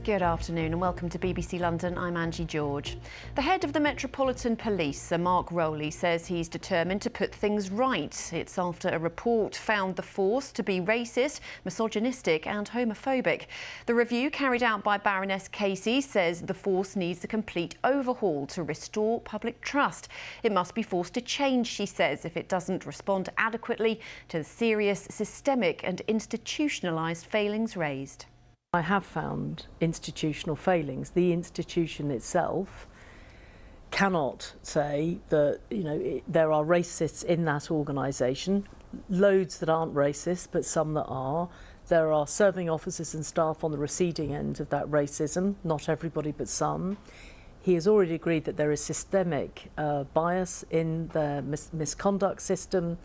Good afternoon and welcome to BBC London. I'm Angie George. The head of the Metropolitan Police, Sir Mark Rowley, says he's determined to put things right. It's after a report found the force to be racist, misogynistic and homophobic. The review carried out by Baroness Casey says the force needs a complete overhaul to restore public trust. It must be forced to change, she says, if it doesn't respond adequately to the serious systemic and institutionalised failings raised. I have found institutional failings. The institution itself cannot say that, there are racists in that organisation, loads that aren't racist, but some that are. There are serving officers and staff on the receding end of that racism, not everybody but some. He has already agreed that there is systemic bias in the misconduct system.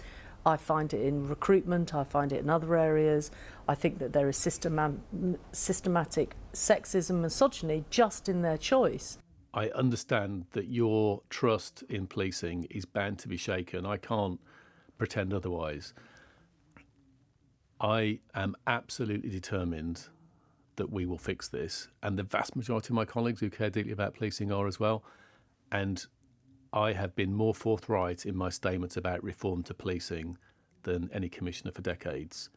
I find it in recruitment, I find it in other areas. I think that there is systematic sexism, misogyny just in their choice. I understand that your trust in policing is bound to be shaken. I can't pretend otherwise. I am absolutely determined that we will fix this, and the vast majority of my colleagues who care deeply about policing are as well. And I have been more forthright in my statements about reform to policing than any commissioner for decades.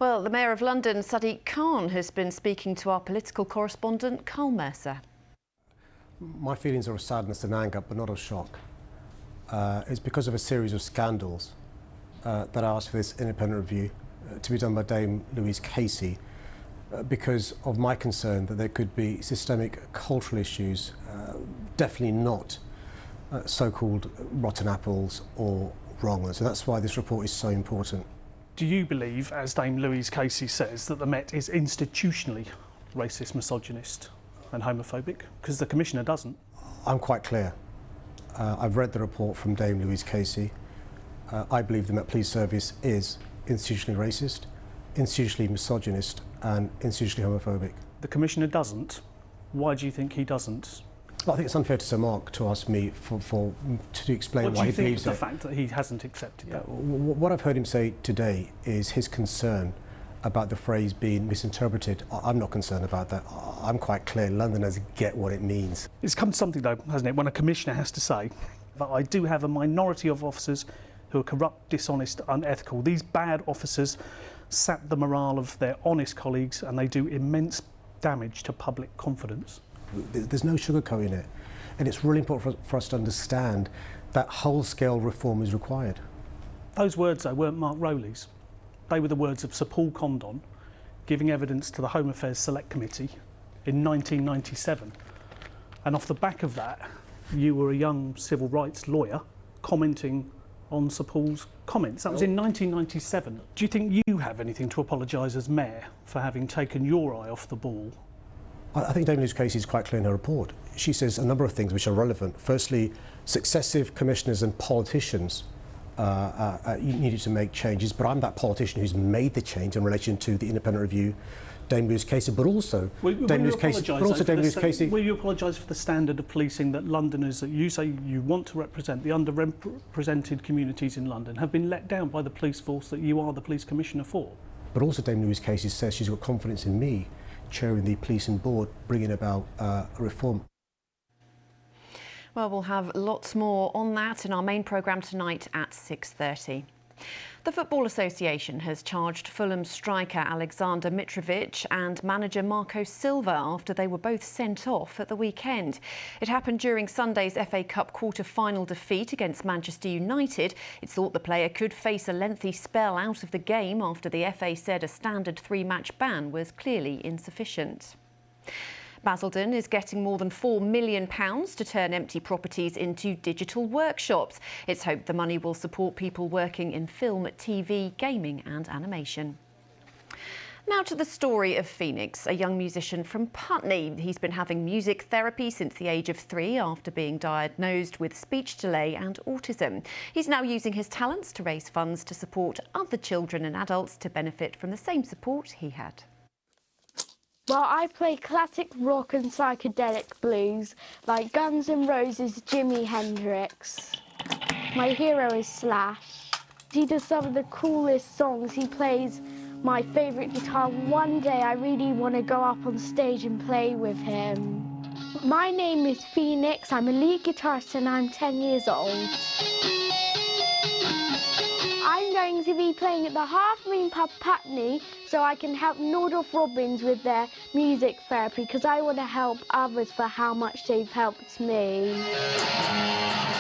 Well, the Mayor of London, Sadiq Khan, has been speaking to our political correspondent, Carl Mercer. My feelings are of sadness and anger, but not of shock. It's because of a series of scandals that I asked for this independent review to be done by Dame Louise Casey, because of my concern that there could be systemic cultural issues, definitely not so-called rotten apples or wrongers, and that's why this report is so important. Do you believe, as Dame Louise Casey says, that the Met is institutionally racist, misogynist and homophobic? Because the Commissioner doesn't. I'm quite clear. I've read the report from Dame Louise Casey. I believe the Met Police Service is institutionally racist, institutionally misogynist and institutionally homophobic. The Commissioner doesn't. Why do you think he doesn't? Well, I think it's unfair to Sir Mark to ask me to explain why he believes it. What do you think of the fact that he hasn't accepted that? What I've heard him say today is his concern about the phrase being misinterpreted. I'm not concerned about that. I'm quite clear. Londoners get what it means. It's come to something, though, hasn't it, when a Commissioner has to say that I do have a minority of officers who are corrupt, dishonest, unethical. These bad officers sap the morale of their honest colleagues and they do immense damage to public confidence. There's no sugarcoating it, and it's really important for us to understand that whole-scale reform is required. Those words, though, weren't Mark Rowley's. They were the words of Sir Paul Condon giving evidence to the Home Affairs Select Committee in 1997. And off the back of that, you were a young civil rights lawyer commenting on Sir Paul's comments. That was in 1997. Do you think you have anything to apologise as Mayor for having taken your eye off the ball? I think Dame Louise Casey is quite clear in her report. She says a number of things which are relevant. Firstly, successive commissioners and politicians needed to make changes, but I'm that politician who's made the change in relation to the independent review, Dame Louise Casey, but also Dame Louise Casey. Will you apologise for the standard of policing that Londoners, that you say you want to represent, the underrepresented communities in London, have been let down by the police force that you are the police commissioner for? But also Dame Louise Casey says she's got confidence in me chairing the policing board, bringing about a reform. Well, we'll have lots more on that in our main programme tonight at 6:30. The Football Association has charged Fulham striker Alexander Mitrovic and manager Marco Silva after they were both sent off at the weekend. It happened during Sunday's FA Cup quarter-final defeat against Manchester United. It's thought the player could face a lengthy spell out of the game after the FA said a standard 3-match ban was clearly insufficient. Basildon is getting more than £4 million to turn empty properties into digital workshops. It's hoped the money will support people working in film, TV, gaming and animation. Now to the story of Phoenix, a young musician from Putney. He's been having music therapy since the age of 3 after being diagnosed with speech delay and autism. He's now using his talents to raise funds to support other children and adults to benefit from the same support he had. Well, I play classic rock and psychedelic blues like Guns N' Roses' Jimi Hendrix. My hero is Slash. He does some of the coolest songs. He plays my favourite guitar. One day I really want to go up on stage and play with him. My name is Phoenix, I'm a lead guitarist and I'm 10 years old. I'm going to be playing at the Half Moon Pub Putney so I can help Nordoff Robbins with their music therapy because I want to help others for how much they've helped me.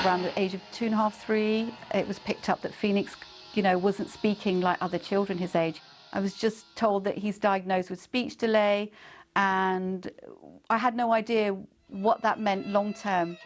Around the age of 2.5, 3, it was picked up that Phoenix, wasn't speaking like other children his age. I was just told that he's diagnosed with speech delay, and I had no idea what that meant long term.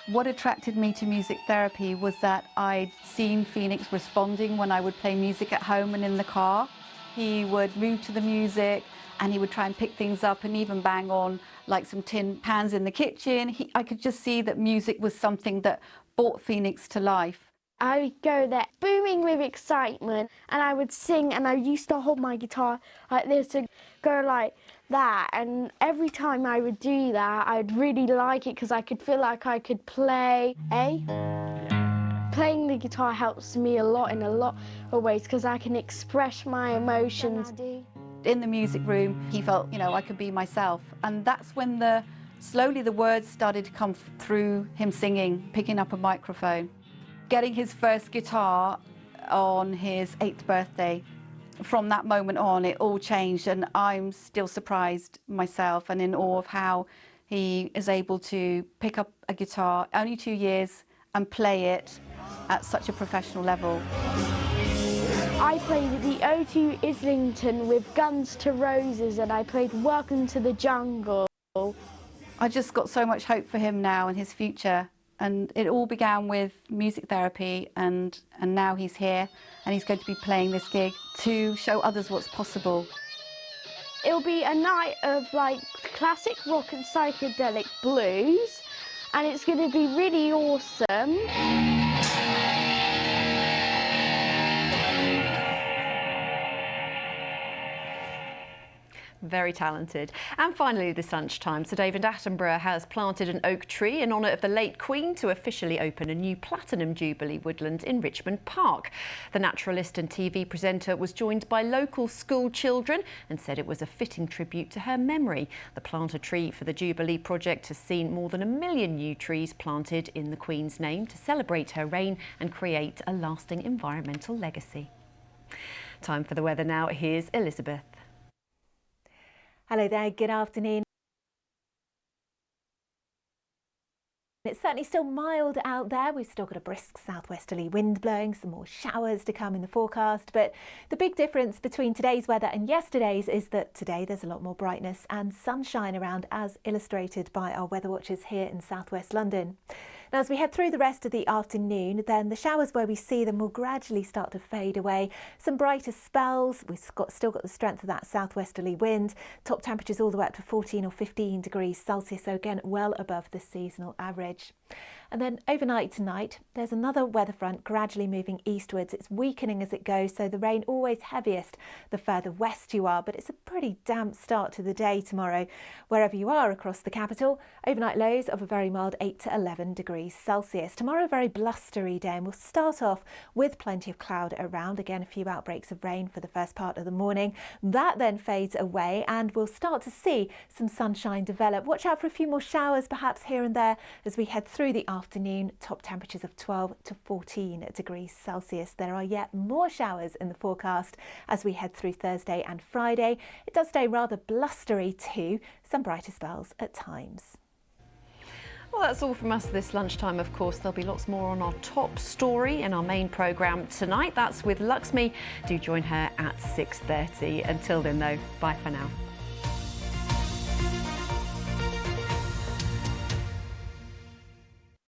What attracted me to music therapy was that I'd seen Phoenix responding when I would play music at home and in the car. He would move to the music and he would try and pick things up and even bang on like some tin pans in the kitchen. I could just see that music was something that brought Phoenix to life. I would go there booming with excitement and I would sing, and I used to hold my guitar like this and go like that, and every time I would do that I'd really like it because I could feel like I could play. Playing the guitar helps me a lot in a lot of ways because I can express my emotions. In the music room he felt I could be myself, and that's when slowly the words started to come through him singing, picking up a microphone. Getting his first guitar on his 8th birthday, from that moment on it all changed, and I'm still surprised myself and in awe of how he is able to pick up a guitar, only 2 years, and play it at such a professional level. I played at the O2 Islington with Guns to Roses and I played Welcome to the Jungle. I just got so much hope for him now and his future. And it all began with music therapy, and now he's here and he's going to be playing this gig to show others what's possible. It'll be a night of like classic rock and psychedelic blues, and it's going to be really awesome. Very talented. And finally this lunchtime, Sir David Attenborough has planted an oak tree in honour of the late Queen to officially open a new Platinum Jubilee woodland in Richmond Park. The naturalist and TV presenter was joined by local school children and said it was a fitting tribute to her memory. The Plant a Tree for the Jubilee project has seen more than 1 million new trees planted in the Queen's name to celebrate her reign and create a lasting environmental legacy. Time for the weather now. Here's Elizabeth. Hello there, good afternoon. It's certainly still mild out there. We've still got a brisk southwesterly wind blowing, some more showers to come in the forecast. But the big difference between today's weather and yesterday's is that today there's a lot more brightness and sunshine around, as illustrated by our weather watchers here in southwest London. Now, as we head through the rest of the afternoon, then the showers where we see them will gradually start to fade away. Some brighter spells. We've still got the strength of that southwesterly wind. Top temperatures all the way up to 14 or 15 degrees Celsius, so again, well above the seasonal average. And then overnight tonight, there's another weather front gradually moving eastwards. It's weakening as it goes, so the rain always heaviest the further west you are, but it's a pretty damp start to the day tomorrow. Wherever you are across the capital, overnight lows of a very mild 8 to 11 degrees Celsius. Tomorrow, a very blustery day, and we'll start off with plenty of cloud around. Again, a few outbreaks of rain for the first part of the morning. That then fades away, and we'll start to see some sunshine develop. Watch out for a few more showers, perhaps here and there, as we head through the afternoon. Top temperatures of 12 to 14 degrees Celsius. There are yet more showers in the forecast as we head through Thursday and Friday. It does stay rather blustery too, some brighter spells at times. Well, that's all from us this lunchtime. Of course, there'll be lots more on our top story in our main programme tonight. That's with Luxmi. Do join her at 6:30. Until then, though, bye for now.